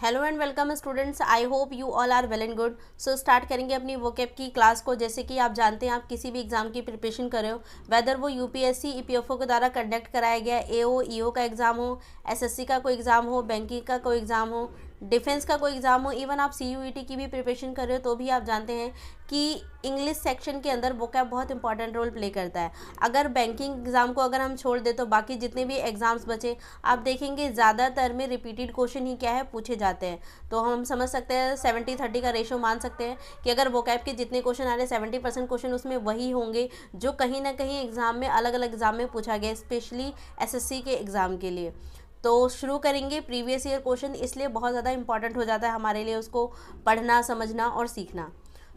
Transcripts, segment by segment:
Hello and welcome students, I hope you all are well and good. So start करेंगे अपनी vocab की class को। जैसे कि आप जानते हैं, आप किसी भी एग्ज़ाम की प्रिपरेशन कर रहे हो, वेदर वो यूपीएससी ईपीएफओ के द्वारा कंडक्ट कराया गया एओ ईओ का एग्ज़ाम हो, एसएससी का कोई एग्ज़ाम हो, बैंकिंग का कोई एग्ज़ाम हो, डिफेंस का कोई एग्ज़ाम हो, इवन आप सीयूईटी की भी प्रिपरेशन कर रहे हो तो भी आप जानते हैं कि इंग्लिश सेक्शन के अंदर वोकैब बहुत इंपॉर्टेंट रोल प्ले करता है। अगर बैंकिंग एग्ज़ाम को अगर हम छोड़ दें तो बाकी जितने भी एग्ज़ाम्स बचे आप देखेंगे ज़्यादातर में रिपीटेड क्वेश्चन ही क्या है पूछे जाते हैं। तो हम समझ सकते हैं 70-30 का रेशो मान सकते हैं कि अगर वोकैब के जितने क्वेश्चन आ रहे हैं 70% क्वेश्चन उसमें वही होंगे जो कहीं ना कहीं एग्ज़ाम में अलग अलग एग्ज़ाम में पूछा गया, स्पेशली एसएससी के एग्ज़ाम के लिए। तो शुरू करेंगे प्रीवियस ईयर क्वेश्चन, इसलिए बहुत ज़्यादा इंपॉर्टेंट हो जाता है हमारे लिए उसको पढ़ना, समझना और सीखना।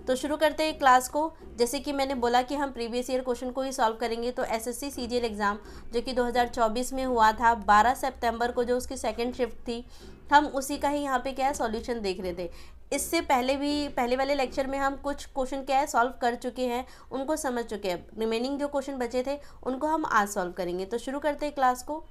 तो शुरू करते हैं क्लास को। जैसे कि मैंने बोला कि हम प्रीवियस ईयर क्वेश्चन को ही सॉल्व करेंगे। तो एसएससी सीजीएल एग्ज़ाम जो कि 2024 में हुआ था 12 सितंबर को, जो उसकी सेकंड शिफ्ट थी, हम उसी का ही यहाँ पे क्या है सॉल्यूशन देख रहे थे। इससे पहले भी पहले वाले लेक्चर में हम कुछ क्वेश्चन क्या है सॉल्व कर चुके हैं, उनको समझ चुके हैं। रिमेनिंग जो क्वेश्चन बचे थे उनको हम आज सॉल्व करेंगे। तो शुरू करते हैं क्लास को।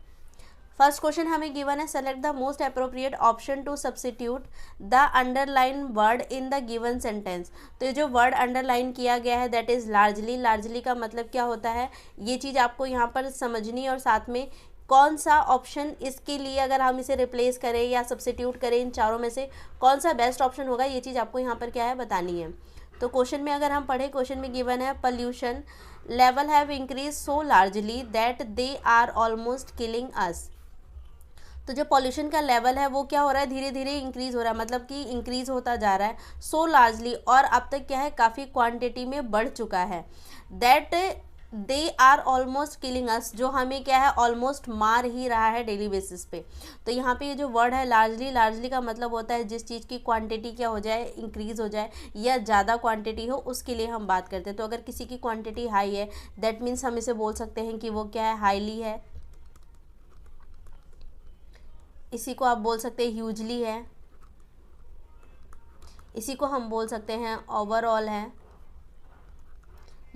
फर्स्ट क्वेश्चन हमें गिवन है, select the most appropriate option to substitute the underline word in the given sentence. तो ये जो वर्ड अंडरलाइन किया गया है दैट इज़ लार्जली। लार्जली का मतलब क्या होता है, ये चीज़ आपको यहाँ पर समझनी, और साथ में कौन सा ऑप्शन इसके लिए अगर हम इसे रिप्लेस करें या सब्स्टिट्यूट करें, इन चारों में से कौन सा बेस्ट ऑप्शन होगा, ये चीज़ आपको यहाँ पर क्या है बतानी है। तो क्वेश्चन में अगर हम पढ़े, क्वेश्चन में गिवन है pollution level have increase so largely that they are almost killing us. तो जो पॉल्यूशन का लेवल है वो क्या हो रहा है, धीरे धीरे इंक्रीज़ हो रहा है, मतलब कि इंक्रीज़ होता जा रहा है सो लार्जली, और अब तक क्या है काफ़ी क्वांटिटी में बढ़ चुका है। That they are almost killing us, जो हमें क्या है ऑलमोस्ट मार ही रहा है डेली बेसिस पे। तो यहाँ पे ये जो वर्ड है लार्जली, लार्जली का मतलब होता है जिस चीज़ की क्वांटिटी क्या हो जाए, इंक्रीज़ हो जाए या ज़्यादा क्वांटिटी हो, उसके लिए हम बात करते हैं। तो अगर किसी की क्वांटिटी हाई है दैट मीन्स हम इसे बोल सकते हैं कि वो क्या है, हाईली है। इसी को आप बोल सकते हैं ह्यूजली है, इसी को हम बोल सकते हैं ओवरऑल है,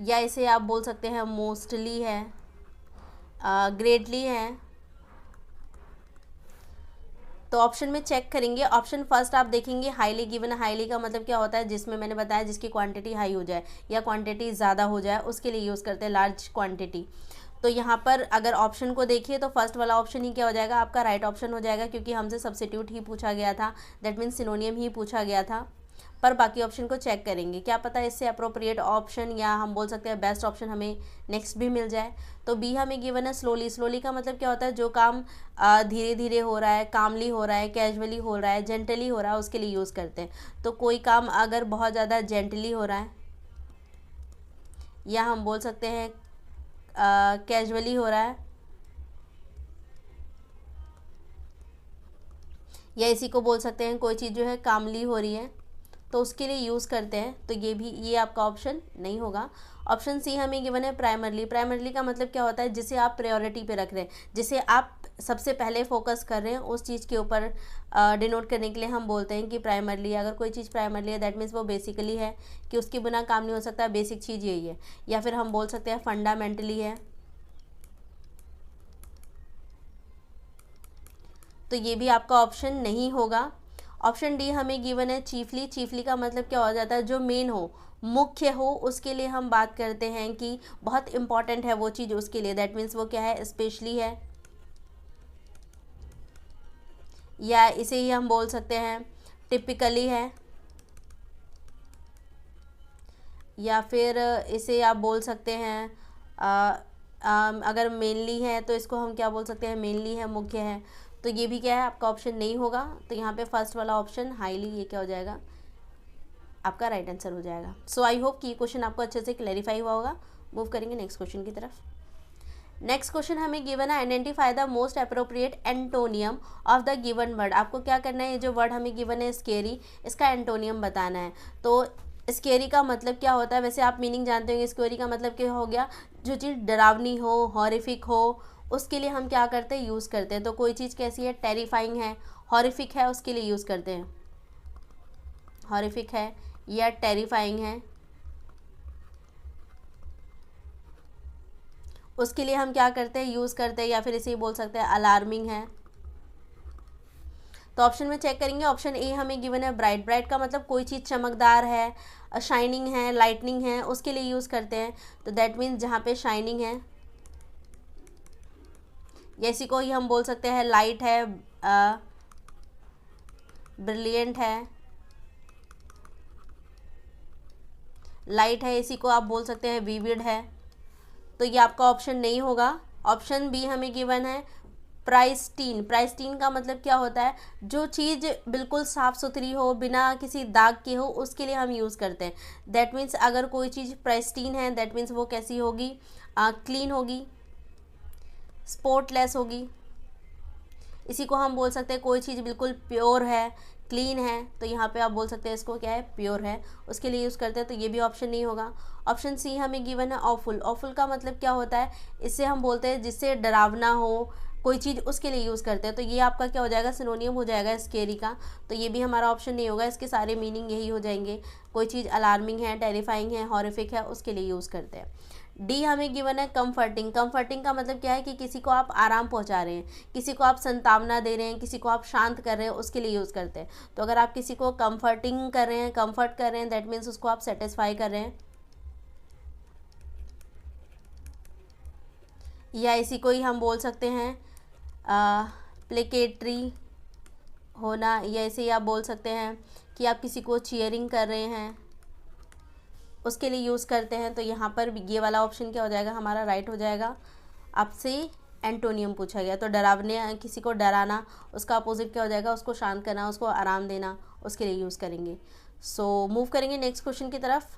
या इसे आप बोल सकते हैं मोस्टली है, ग्रेटली है। तो ऑप्शन में चेक करेंगे। ऑप्शन फर्स्ट आप देखेंगे हाईली गिवन। हाईली का मतलब क्या होता है, जिसमें मैंने बताया जिसकी क्वांटिटी हाई हो जाए या क्वांटिटी ज़्यादा हो जाए, उसके लिए यूज़ करते हैं लार्ज क्वांटिटी। तो यहाँ पर अगर ऑप्शन को देखिए तो फर्स्ट वाला ऑप्शन ही क्या हो जाएगा, आपका राइट ऑप्शन हो जाएगा, क्योंकि हमसे सब्स्टिट्यूट ही पूछा गया था, दैट मीन्स सिनोनियम ही पूछा गया था। पर बाकी ऑप्शन को चेक करेंगे, क्या पता इससे अप्रोप्रिएट ऑप्शन या हम बोल सकते हैं बेस्ट ऑप्शन हमें नेक्स्ट भी मिल जाए। तो बी हमें गिवन है स्लोली। स्लोली का मतलब क्या होता है, जो काम धीरे धीरे हो रहा है, कामली हो रहा है, कैजुअली हो रहा है, जेंटली हो रहा है, उसके लिए यूज़ करते हैं। तो कोई काम अगर बहुत ज़्यादा जेंटली हो रहा है, या हम बोल सकते हैं कैजुअली हो रहा है, या इसी को बोल सकते हैं कोई चीज़ जो है कामली हो रही है, तो उसके लिए यूज़ करते हैं। तो ये आपका ऑप्शन नहीं होगा। ऑप्शन सी हमें गिवन है प्राइमरली। प्राइमरली का मतलब क्या होता है, जिसे आप प्रायोरिटी पे रख रहे हैं, जिसे आप सबसे पहले फोकस कर रहे हैं, उस चीज़ के ऊपर डिनोट करने के लिए हम बोलते हैं कि प्राइमरली। अगर कोई चीज़ प्राइमरली है दैट मीन्स वो बेसिकली है, कि उसके बिना काम नहीं हो सकता, बेसिक चीज़ यही है। या फिर हम बोल सकते हैं फंडामेंटली है। तो ये भी आपका ऑप्शन नहीं होगा। ऑप्शन डी हमें गिवन है चीफली। चीफली का मतलब क्या हो जाता है, जो मेन हो, मुख्य हो, उसके लिए हम बात करते हैं कि बहुत इंपॉर्टेंट है वो चीज़ उसके लिए, दैट मीन्स वो क्या है, स्पेशली है, या इसे ही हम बोल सकते हैं टिपिकली है, या फिर इसे आप बोल सकते हैं अगर मेनली है तो इसको हम क्या बोल सकते हैं, मेनली है, मुख्य है। तो ये भी क्या है आपका ऑप्शन नहीं होगा। तो यहाँ पे फर्स्ट वाला ऑप्शन हाईली, ये क्या हो जाएगा, आपका राइट आंसर हो जाएगा। सो आई होप कि ये क्वेश्चन आपको अच्छे से क्लैरिफाई हुआ होगा। मूव करेंगे नेक्स्ट क्वेश्चन की तरफ। नेक्स्ट क्वेश्चन हमें गिवन है identify the most appropriate antonym of the given word. आपको क्या करना है, ये जो वर्ड हमें गिवन है स्केरी, इसका एंटोनियम बताना है। तो स्केरी का मतलब क्या होता है, वैसे आप मीनिंग जानते होंगे। स्केरी का मतलब क्या हो गया, जो चीज़ डरावनी हो, हॉरिफिक हो, उसके लिए हम क्या करते हैं, यूज़ करते हैं। तो कोई चीज़ कैसी है, टेरिफाइंग है, हॉरिफिक है, उसके लिए यूज़ करते हैं। हॉरिफिक है या टेरिफाइंग है, उसके लिए हम क्या करते हैं, यूज़ करते हैं। या फिर इसे बोल सकते हैं अलार्मिंग है। तो ऑप्शन में चेक करेंगे, ऑप्शन ए हमें गिवन है ब्राइट। ब्राइट का मतलब कोई चीज़ चमकदार है, शाइनिंग है, लाइटनिंग है, उसके लिए यूज़ करते हैं। तो दैट मीन्स जहाँ पे शाइनिंग है, इसी को ही हम बोल सकते हैं लाइट है, ब्रिलियंट है, लाइट है, इसी को आप बोल सकते हैं विविड है। तो ये आपका ऑप्शन नहीं होगा। ऑप्शन बी हमें गिवन है प्राइस्टीन। प्राइस्टीन का मतलब क्या होता है, जो चीज़ बिल्कुल साफ़ सुथरी हो, बिना किसी दाग के हो, उसके लिए हम यूज़ करते हैं। दैट मीन्स अगर कोई चीज़ प्राइस्टीन है, दैट मीन्स वो कैसी होगी, क्लीन होगी, स्पॉटलेस होगी। इसी को हम बोल सकते हैं कोई चीज़ बिल्कुल प्योर है, क्लीन है, तो यहाँ पे आप बोल सकते हैं इसको क्या है, प्योर है, उसके लिए यूज़ करते हैं। तो ये भी ऑप्शन नहीं होगा। ऑप्शन सी हमें गिवन है ऑफुल। ऑफुल का मतलब क्या होता है, इससे हम बोलते हैं जिससे डरावना हो कोई चीज़, उसके लिए यूज़ करते हैं। तो ये आपका क्या हो जाएगा, सिनोनियम हो जाएगा स्केरी का। तो ये भी हमारा ऑप्शन नहीं होगा, इसके सारे मीनिंग यही हो जाएंगे। कोई चीज़ अलार्मिंग है, टेरिफाइंग है, हॉरिफिक है, उसके लिए यूज़ करते हैं। डी हमें गिवन है कंफर्टिंग। कंफर्टिंग का मतलब क्या है कि किसी को आप आराम पहुंचा रहे हैं, किसी को आप संतावना दे रहे हैं, किसी को आप शांत कर रहे हैं, उसके लिए यूज़ करते हैं। तो अगर आप किसी को कंफर्टिंग कर रहे हैं, कंफर्ट कर रहे हैं, दैट मीन्स उसको आप सेटिस्फाई कर रहे हैं। या इसी को ही हम बोल सकते हैं प्लेकेटरी होना, या ऐसे ही आप बोल सकते हैं कि आप किसी को चीयरिंग कर रहे हैं, उसके लिए यूज़ करते हैं। तो यहाँ पर ये वाला ऑप्शन क्या हो जाएगा, हमारा राइट हो जाएगा। आपसे एंटोनियम पूछा गया, तो डरावने, किसी को डराना, उसका अपोजिट क्या हो जाएगा, उसको शांत करना, उसको आराम देना, उसके लिए यूज़ करेंगे। सो मूव करेंगे नेक्स्ट क्वेश्चन की तरफ।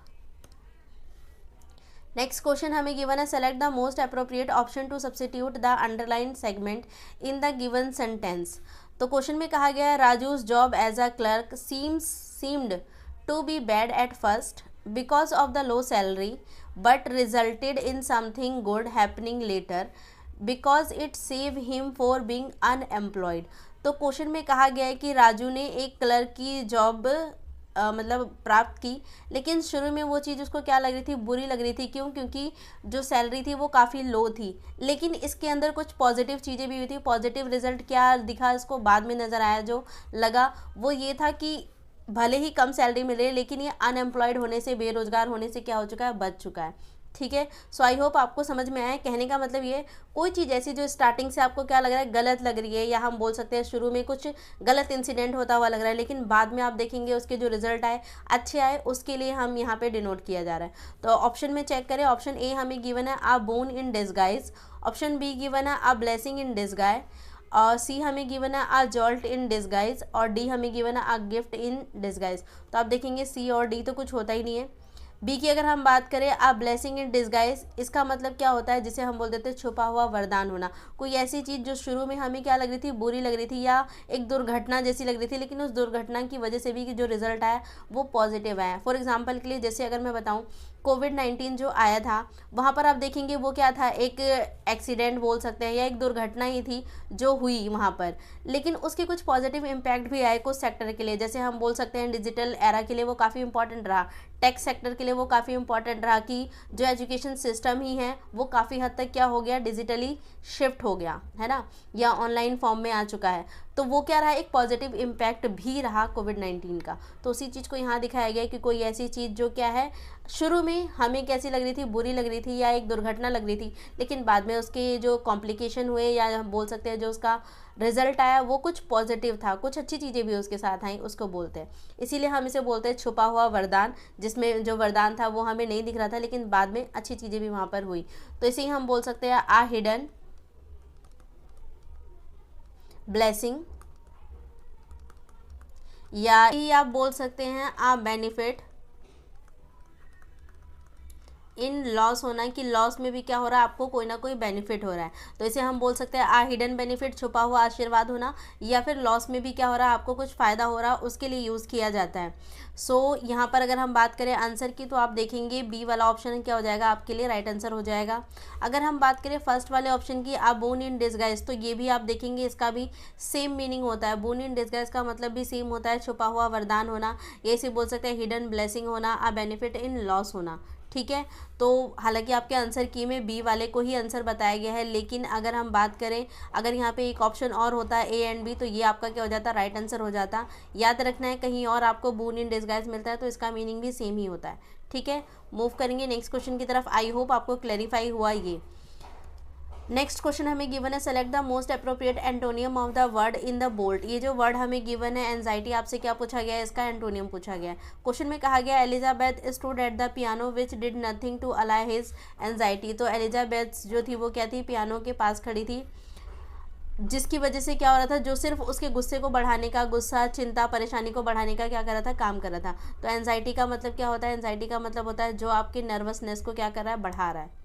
नेक्स्ट क्वेश्चन हमें गिवन है select the most appropriate option to substitute the underline segment in the given sentence. तो क्वेश्चन में कहा गया है Raju's job as a clerk seemed to be bad at first because of the low salary but resulted in something good happening later because it save him for being unemployed. तो question में कहा गया है कि राजू ने एक क्लर्क की job मतलब प्राप्त की, लेकिन शुरू में वो चीज़ उसको क्या लग रही थी, बुरी लग रही थी। क्यों? क्योंकि जो सैलरी थी वो काफ़ी लो थी। लेकिन इसके अंदर कुछ पॉजिटिव चीज़ें भी हुई थी। पॉजिटिव रिजल्ट क्या दिखा इसको, बाद में नज़र आया जो लगा, वो ये था कि भले ही कम सैलरी मिले, लेकिन ये अनएम्प्लॉयड होने से, बेरोजगार होने से क्या हो चुका है, बच चुका है। ठीक है, सो आई होप आपको समझ में आया। कहने का मतलब ये, कोई चीज़ ऐसी जो स्टार्टिंग से आपको क्या लग रहा है, गलत लग रही है, या हम बोल सकते हैं शुरू में कुछ गलत इंसिडेंट होता हुआ लग रहा है, लेकिन बाद में आप देखेंगे उसके जो रिजल्ट आए अच्छे आए, उसके लिए हम यहाँ पे डिनोट किया जा रहा है। तो ऑप्शन में चेक करें, ऑप्शन ए हमें गिवन है a boon in disguise, option be given है अ ब्लेसिंग इन डिस्गाइज, और सी हमें गिवन है अ जॉल्ट इन डिस्गाइज, और डी हमें गिवन है अ गिफ्ट इन डिस्गाइज। तो आप देखेंगे सी और डी तो कुछ होता ही नहीं है। बी की अगर हम बात करें, अ ब्लेसिंग इन डिस्गाइज, इसका मतलब क्या होता है, जिसे हम बोल देते हैं छुपा हुआ वरदान होना। कोई ऐसी चीज़ जो शुरू में हमें क्या लग रही थी, बुरी लग रही थी, या एक दुर्घटना जैसी लग रही थी, लेकिन उस दुर्घटना की वजह से भी जो रिजल्ट आया वो पॉजिटिव आया। फॉर एग्जाम्पल के लिए, जैसे अगर मैं बताऊँ, कोविड-19 जो आया था, वहाँ पर आप देखेंगे वो क्या था, एक एक्सीडेंट बोल सकते हैं, या एक दुर्घटना ही थी जो हुई वहाँ पर, लेकिन उसके कुछ पॉजिटिव इम्पैक्ट भी आए कुछ सेक्टर के लिए। जैसे हम बोल सकते हैं डिजिटल एरा के लिए वो काफ़ी इंपॉर्टेंट रहा, टेक सेक्टर के लिए वो काफ़ी इंपॉर्टेंट रहा कि जो एजुकेशन सिस्टम ही है वो काफ़ी हद तक क्या हो गया, डिजिटली शिफ्ट हो गया है ना, या ऑनलाइन फॉर्म में आ चुका है। तो वो क्या रहा, एक पॉजिटिव इम्पैक्ट भी रहा कोविड-19 का। तो उसी चीज़ को यहाँ दिखाया गया कि कोई ऐसी चीज़ जो क्या है, शुरू में हमें कैसी लग रही थी, बुरी लग रही थी, या एक दुर्घटना लग रही थी, लेकिन बाद में उसके जो कॉम्प्लिकेशन हुए, या हम बोल सकते हैं जो उसका रिजल्ट आया वो कुछ पॉजिटिव था, कुछ अच्छी चीज़ें भी उसके साथ आई, उसको बोलते हैं। इसीलिए हम इसे बोलते हैं छुपा हुआ वरदान, जिसमें जो वरदान था वो हमें नहीं दिख रहा था, लेकिन बाद में अच्छी चीज़ें भी वहाँ पर हुई। तो इसे ही हम बोल सकते हैं आ हिडन ब्लेसिंग, या ही आप बोल सकते हैं आ बेनिफिट इन लॉस होना, कि लॉस में भी क्या हो रहा है, आपको कोई ना कोई बेनिफिट हो रहा है। तो इसे हम बोल सकते हैं आ हिडन बेनिफिट, छुपा हुआ आशीर्वाद होना, या फिर लॉस में भी क्या हो रहा है, आपको कुछ फ़ायदा हो रहा है, उसके लिए यूज़ किया जाता है। सो यहाँ पर अगर हम बात करें आंसर की, तो आप देखेंगे बी वाला ऑप्शन क्या हो जाएगा, आपके लिए राइट आंसर हो जाएगा। अगर हम बात करें फर्स्ट वाले ऑप्शन की, आ बोन इन डिस्गाइज, तो ये भी आप देखेंगे इसका भी सेम मीनिंग होता है। बोन इन डिस्गाइज का मतलब भी सेम होता है, छुपा हुआ वरदान होना, ये इसे बोल सकते हैं हिडन ब्लेसिंग होना, आ बेनिफिट इन लॉस होना। ठीक है। तो हालांकि आपके आंसर की में बी वाले को ही आंसर बताया गया है, लेकिन अगर हम बात करें, अगर यहाँ पे एक ऑप्शन और होता है ए एंड बी, तो ये आपका क्या हो जाता, राइट आंसर हो जाता। याद रखना है, कहीं और आपको बून इन डिस्गाइज मिलता है तो इसका मीनिंग भी सेम ही होता है। ठीक है, मूव करेंगे नेक्स्ट क्वेश्चन की तरफ। आई होप आपको क्लैरिफाई हुआ ये। नेक्स्ट क्वेश्चन हमें गिवन है, select the most appropriate antonym of the word in the bold. ये जो वर्ड हमें गिवन है एंजाइटी, आपसे क्या पूछा गया है, इसका एंटोनियम पूछा गया है। क्वेश्चन में कहा गया Elizabeth stood at the piano which did nothing to allay his anxiety. तो एलिजाबेथ जो थी वो क्या थी, पियानो के पास खड़ी थी, जिसकी वजह से क्या हो रहा था, जो सिर्फ उसके गुस्से को बढ़ाने का, गुस्सा, चिंता, परेशानी को बढ़ाने का क्या कर रहा था, काम कर रहा था। तो एंजाइटी का मतलब क्या होता है, एंजाइटी का मतलब होता है जो आपकी नर्वसनेस को क्या कर रहा है, बढ़ा रहा है,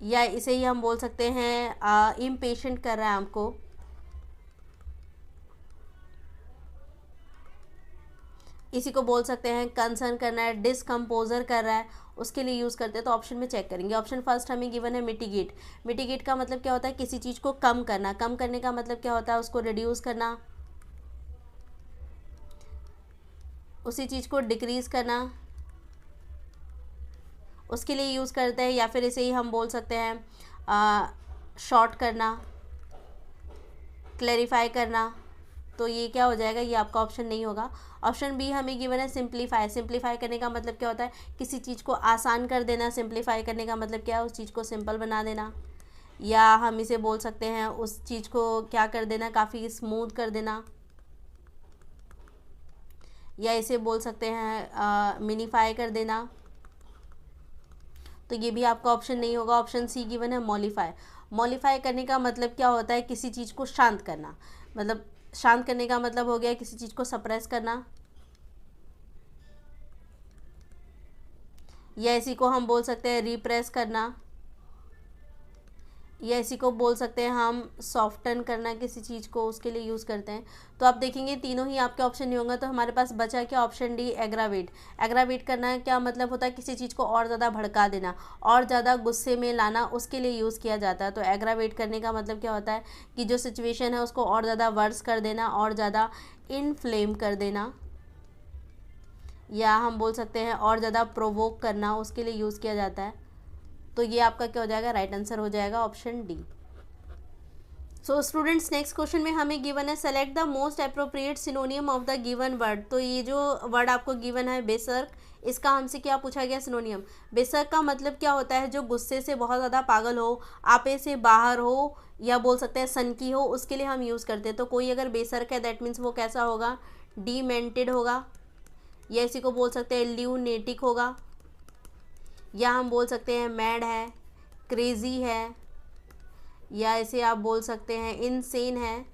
या इसे ही हम बोल सकते हैं इम्पेशेंट कर रहा है हमको, इसी को बोल सकते हैं कंसर्न करना है, डिसकम्पोजर कर रहा है, उसके लिए यूज़ करते हैं। तो ऑप्शन में चेक करेंगे। ऑप्शन फर्स्ट हमें गिवन है मिटिगेट। मिटिगेट का मतलब क्या होता है, किसी चीज़ को कम करना। कम करने का मतलब क्या होता है, उसको रिड्यूस करना, उसी चीज़ को डिक्रीज़ करना, उसके लिए यूज़ करते हैं। या फिर इसे ही हम बोल सकते हैं शॉर्ट करना, क्लैरिफाई करना। तो ये क्या हो जाएगा, ये आपका ऑप्शन नहीं होगा। ऑप्शन बी हमें गिवन है सिंप्लीफाई। सिंप्लीफाई करने का मतलब क्या होता है, किसी चीज़ को आसान कर देना। सिंप्लीफाई करने का मतलब क्या है, उस चीज़ को सिंपल बना देना, या हम इसे बोल सकते हैं उस चीज़ को क्या कर देना, काफ़ी स्मूथ कर देना, या इसे बोल सकते हैं मिनीफाई कर देना। तो ये भी आपका ऑप्शन नहीं होगा। ऑप्शन सी गिवन है मॉलिफाई। मॉलिफाई करने का मतलब क्या होता है, किसी चीज़ को शांत करना। मतलब शांत करने का मतलब हो गया किसी चीज़ को सप्रेस करना, या इसी को हम बोल सकते हैं रिप्रेस करना, या इसी को बोल सकते हैं हम सॉफ्टन करना किसी चीज़ को, उसके लिए यूज़ करते हैं। तो आप देखेंगे तीनों ही आपके ऑप्शन नहीं होंगे। तो हमारे पास बचा क्या, ऑप्शन डी एग्रावेट। एग्रावेट करना क्या मतलब होता है, किसी चीज़ को और ज़्यादा भड़का देना, और ज़्यादा गुस्से में लाना, उसके लिए यूज़ किया जाता है। तो एग्रावेट करने का मतलब क्या होता है कि जो सिचुएशन है उसको और ज़्यादा वर्स कर देना, और ज़्यादा इनफ्लेम कर देना, या हम बोल सकते हैं और ज़्यादा प्रोवोक करना, उसके लिए यूज़ किया जाता है। तो ये आपका क्या हो जाएगा, राइट आंसर हो जाएगा option D. So students next question में हमें गिवन है select the most appropriate सिनोनियम of the given word. तो ये जो वर्ड आपको गिवन है बेसर्क, इसका हमसे क्या पूछा गया, सिनोनियम। बेसर्क का मतलब क्या होता है, जो गुस्से से बहुत ज़्यादा पागल हो, आपे से बाहर हो, या बोल सकते हैं सनकी हो, उसके लिए हम यूज़ करते हैं। तो कोई अगर बेसर्क है दैट मीन्स वो कैसा होगा, डीमेंटेड होगा, या इसी को बोल सकते हैं ल्यूनेटिक होगा, या हम बोल सकते हैं मैड है, क्रेज़ी है, या इसे आप बोल सकते हैं इनसेन है।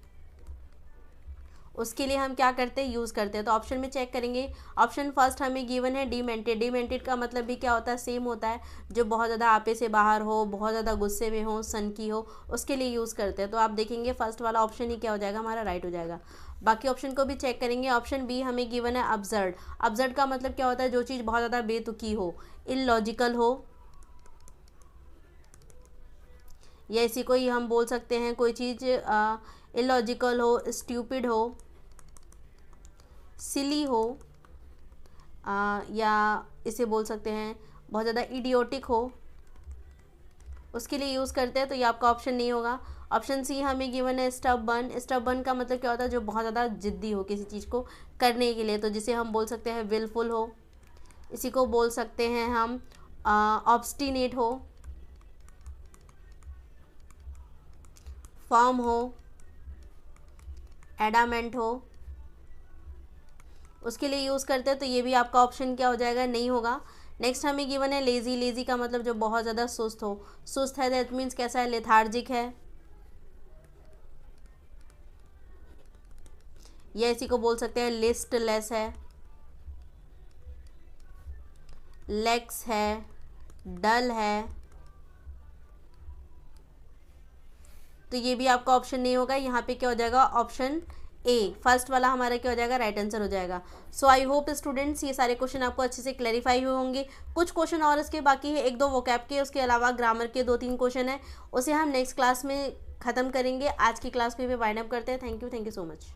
उसके लिए हम क्या करते हैं, यूज़ करते हैं। तो ऑप्शन में चेक करेंगे। ऑप्शन फर्स्ट हमें गिवन है डीमेंटेड। डीमेंटेड का मतलब भी क्या होता है, सेम होता है, जो बहुत ज़्यादा आपे से बाहर हो, बहुत ज़्यादा गुस्से में हो, सनकी हो, उसके लिए यूज़ करते हैं। तो आप देखेंगे फर्स्ट वाला ऑप्शन ही क्या हो जाएगा, हमारा राइट हो जाएगा। बाकी ऑप्शन को भी चेक करेंगे। ऑप्शन बी हमें गिवन है अब्सर्ड। अब्सर्ड का मतलब क्या होता है, जो चीज़ बहुत ज़्यादा बेतुकी हो, इलॉजिकल हो, या इसी को ही हम बोल सकते हैं कोई चीज़ इलॉजिकल हो, स्ट्यूपिड हो, सिली हो, या इसे बोल सकते हैं बहुत ज़्यादा इडियोटिक हो, उसके लिए यूज़ करते हैं। तो ये आपका ऑप्शन नहीं होगा। ऑप्शन सी हमें गिवन है स्टबर्न। स्टबर्न का मतलब क्या होता है, जो बहुत ज़्यादा जिद्दी हो किसी चीज़ को करने के लिए। तो जिसे हम बोल सकते हैं विलफुल हो, इसी को बोल सकते हैं हम ऑब्स्टिनेट हो, फर्म हो, एडामेंट हो, उसके लिए यूज़ करते हैं। तो ये भी आपका ऑप्शन क्या हो जाएगा, नहीं होगा। नेक्स्ट हमें गिवन है लेज़ी। लेज़ी का मतलब जो बहुत ज़्यादा सुस्त हो। सुस्त है दैट मीन्स कैसा है, लेथार्जिक है, या इसी को बोल सकते हैं लिस्टलेस है, लेक्स है, डल है। तो ये भी आपका ऑप्शन नहीं होगा। यहाँ पे क्या हो जाएगा, ऑप्शन ए फर्स्ट वाला हमारा क्या हो जाएगा, राइट आंसर हो जाएगा। सो आई होप स्टूडेंट्स ये सारे क्वेश्चन आपको अच्छे से क्लैरिफाई हुए होंगे। कुछ क्वेश्चन और इसके बाकी है, एक दो वोकैब के, उसके अलावा ग्रामर के 2-3 क्वेश्चन है, उसे हम नेक्स्ट क्लास में ख़त्म करेंगे। आज की क्लास को भी वाइंड अप करते हैं। Thank you so much.